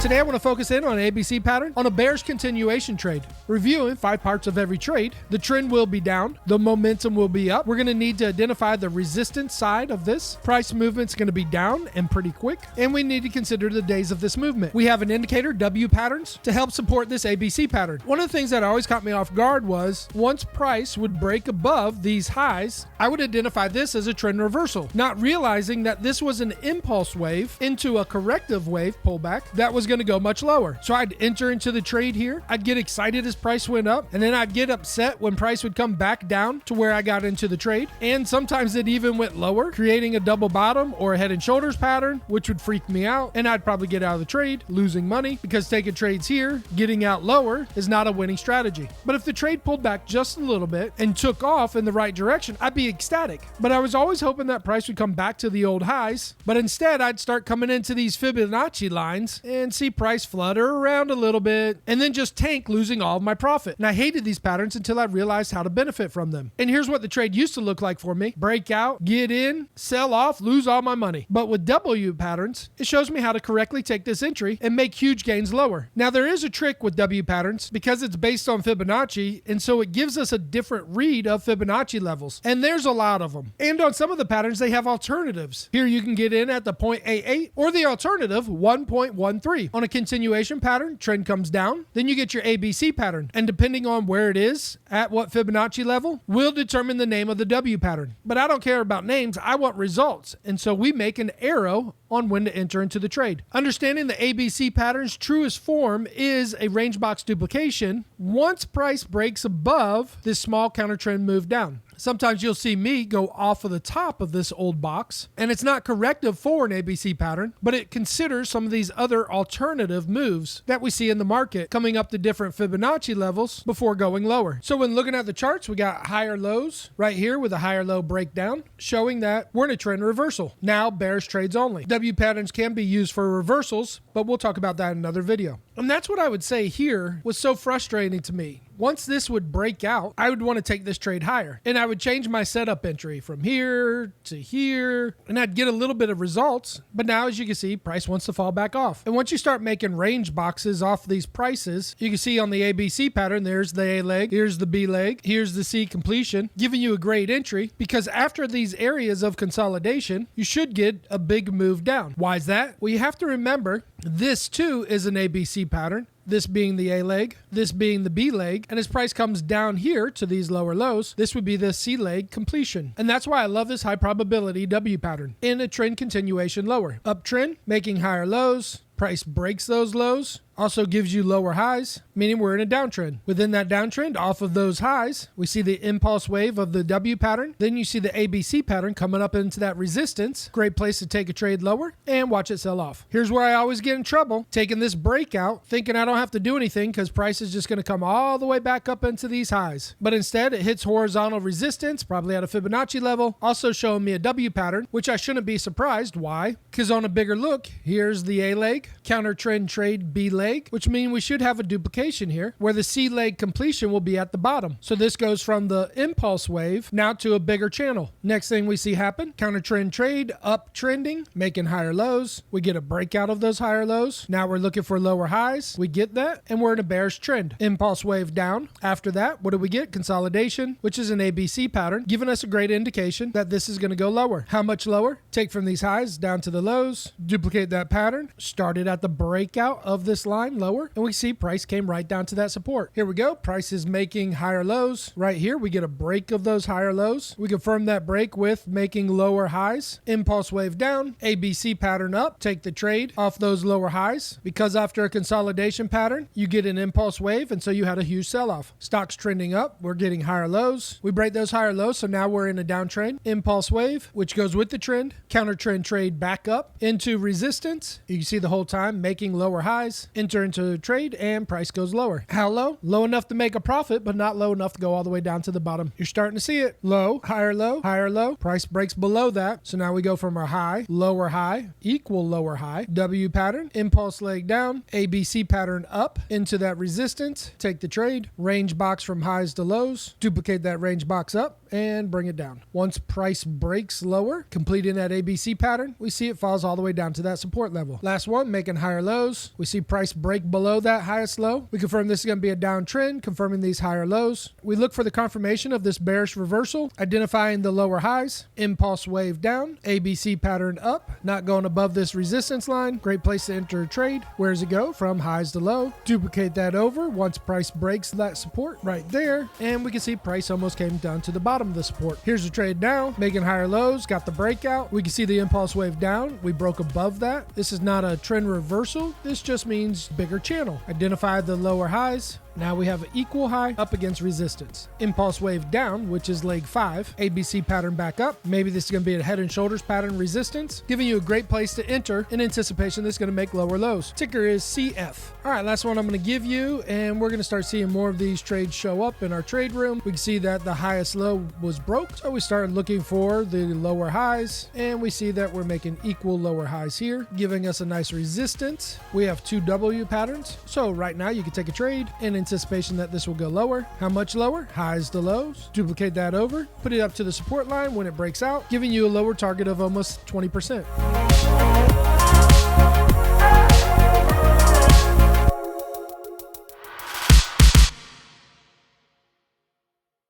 Today I want to focus in on an ABC pattern on a bearish continuation trade. Reviewing 5 parts of every trade. The trend will be down. The momentum will be up. We're going to need to identify the resistance side of this. Price movement's going to be down and pretty quick. And we need to consider the days of this movement. We have an indicator, W patterns, to help support this ABC pattern. One of the things that always caught me off guard was once price would break above these highs, I would identify this as a trend reversal, not realizing that this was an impulse wave into a corrective wave pullback that was going to go much lower. So I'd enter into the trade here. I'd get excited as price went up, and then I'd get upset when price would come back down to where I got into the trade. And sometimes it even went lower, creating a double bottom or a head and shoulders pattern, which would freak me out. And I'd probably get out of the trade, losing money, because taking trades here, getting out lower is not a winning strategy. But if the trade pulled back just a little bit and took off in the right direction, I'd be ecstatic. But I was always hoping that price would come back to the old highs. But instead, I'd start coming into these Fibonacci lines and see price flutter around a little bit and then just tank, losing all of my profit. And I hated these patterns until I realized how to benefit from them. And here's what the trade used to look like for me. Break out, get in, sell off, lose all my money. But with W patterns, it shows me how to correctly take this entry and make huge gains lower. Now there is a trick with W patterns because it's based on Fibonacci, and so it gives us a different read of Fibonacci levels. And there's a lot of them. And on some of the patterns, they have alternatives. Here you can get in at the 0.88 or the alternative 1.13. On a continuation pattern, trend comes down, then you get your ABC pattern. And depending on where it is, at what Fibonacci level, will determine the name of the W pattern. But I don't care about names, I want results. And so we make an arrow on when to enter into the trade. Understanding the ABC pattern's truest form is a range box duplication once price breaks above this small counter trend move down. Sometimes you'll see me go off of the top of this old box, and it's not corrective for an ABC pattern, but it considers some of these other alternative moves that we see in the market coming up to different Fibonacci levels before going lower. So when looking at the charts, we got higher lows right here with a higher low breakdown, showing that we're in a trend reversal. Now bearish trades only. W patterns can be used for reversals, but we'll talk about that in another video. And that's what I would say here was so frustrating to me. Once this would break out, I would want to take this trade higher. And I would change my setup entry from here to here, and I'd get a little bit of results. But now, as you can see, price wants to fall back off. And once you start making range boxes off these prices, you can see on the ABC pattern, there's the A leg, here's the B leg, here's the C completion, giving you a great entry, because after these areas of consolidation, you should get a big move down. Why is that? Well, you have to remember, this too is an ABC pattern. This being the A leg, this being the B leg, and as price comes down here to these lower lows, this would be the C leg completion. And that's why I love this high probability W pattern in a trend continuation lower. Uptrend, making higher lows, price breaks those lows, also gives you lower highs, meaning we're in a downtrend. Within that downtrend, off of those highs, we see the impulse wave of the W pattern. Then you see the ABC pattern coming up into that resistance. Great place to take a trade lower and watch it sell off. Here's where I always get in trouble, taking this breakout, thinking I don't have to do anything because price is just going to come all the way back up into these highs. But instead, it hits horizontal resistance, probably at a Fibonacci level, also showing me a W pattern, which I shouldn't be surprised. Why? Because on a bigger look, here's the A leg, counter trend trade B leg, which means we should have a duplication here where the C leg completion will be at the bottom. So this goes from the impulse wave now to a bigger channel. Next thing we see happen, counter trend trade, up trending, making higher lows. We get a breakout of those higher lows. Now we're looking for lower highs. We get that, and we're in a bearish trend. Impulse wave down. After that, what do we get? Consolidation, which is an ABC pattern, giving us a great indication that this is going to go lower. How much lower? Take from these highs down to the lows, duplicate that pattern, started at the breakout of this line lower, and we see price came right down to that support. Here we go. Price is making higher lows. Right here, we get a break of those higher lows. We confirm that break with making lower highs. Impulse wave down, ABC pattern up, take the trade off those lower highs, because after a consolidation pattern, you get an impulse wave, and so you had a huge sell-off. Stocks trending up, we're getting higher lows. We break those higher lows, so now we're in a downtrend. Impulse wave, which goes with the trend. Counter trend trade back up into resistance. You can see the whole time making lower highs. Enter into trade and price goes lower. How low? Low enough to make a profit, but not low enough to go all the way down to the bottom. You're starting to see it. Low, higher low, higher low. Price breaks below that. So now we go from our high, lower high, equal lower high, W pattern, impulse leg down, ABC pattern up into that resistance. Take the trade, range box from highs to lows, duplicate that range box up, and bring it down. Once price breaks lower, completing that ABC pattern, we see it falls all the way down to that support level. Last one, making higher lows. We see price break below that highest low. We confirm this is going to be a downtrend, confirming these higher lows. We look for the confirmation of this bearish reversal, identifying the lower highs, impulse wave down, ABC pattern up, not going above this resistance line. Great place to enter a trade. Where does it go? From highs to low. Duplicate that over once price breaks that support right there, and we can see price almost came down to the bottom of the support. Here's the trade now, making higher lows, got the breakout. We can see the impulse wave down. We broke above that. This is not a trend reversal. This just means bigger channel. Identify the lower highs. Now we have an equal high up against resistance. Impulse wave down, which is leg 5. ABC pattern back up. Maybe this is going to be a head and shoulders pattern resistance, giving you a great place to enter in anticipation this is going to make lower lows. Ticker is CF. All right, last one I'm going to give you, and we're going to start seeing more of these trades show up in our trade room. We can see that the highest low was broke, so we started looking for the lower highs, and we see that we're making equal lower highs here, giving us a nice resistance. We have 2 W patterns, so right now you can take a trade in anticipation that this will go lower. How much lower? Highs to lows. Duplicate that over, put it up to the support line when it breaks out, giving you a lower target of almost 20%.